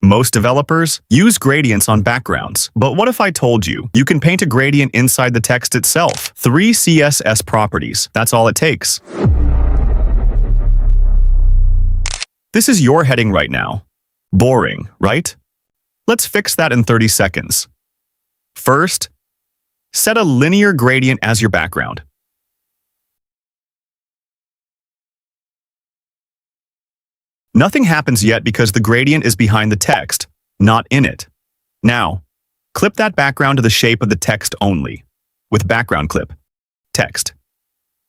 Most developers use gradients on backgrounds, but what if I told you you can paint a gradient inside the text itself? 3 CSS properties, that's all it takes. This is your heading right now. Boring, right? Let's fix that in 30 seconds. First, set a linear gradient as your background. Nothing happens yet because the gradient is behind the text, not in it. Now, clip that background to the shape of the text only, with background clip, text.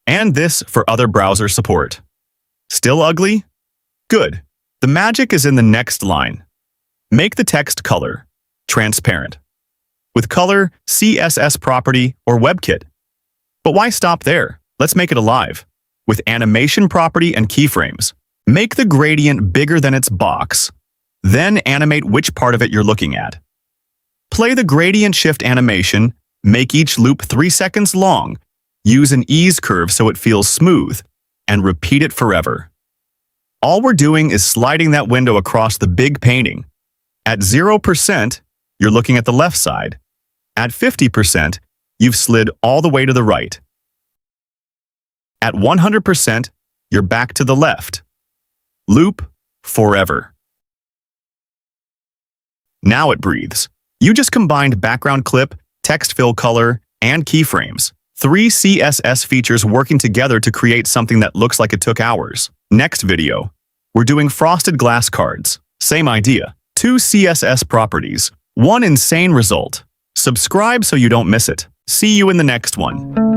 And this for other browser support. Still ugly? Good. The magic is in the next line. Make the text color, transparent. With color, CSS property, or WebKit. But why stop there? Let's make it alive. With animation property and keyframes. Make the gradient bigger than its box, then animate which part of it you're looking at. Play the gradient shift animation, make each loop 3 seconds long, use an ease curve so it feels smooth, and repeat it forever. All we're doing is sliding that window across the big painting. At 0%, you're looking at the left side. At 50%, you've slid all the way to the right. At 100%, you're back to the left. Loop forever. Now it breathes. You just combined background clip, text fill color, and keyframes. 3 CSS features working together to create something that looks like it took hours. Next video, we're doing frosted glass cards. Same idea. 2 CSS properties. 1 insane result. Subscribe so you don't miss it. See you in the next one.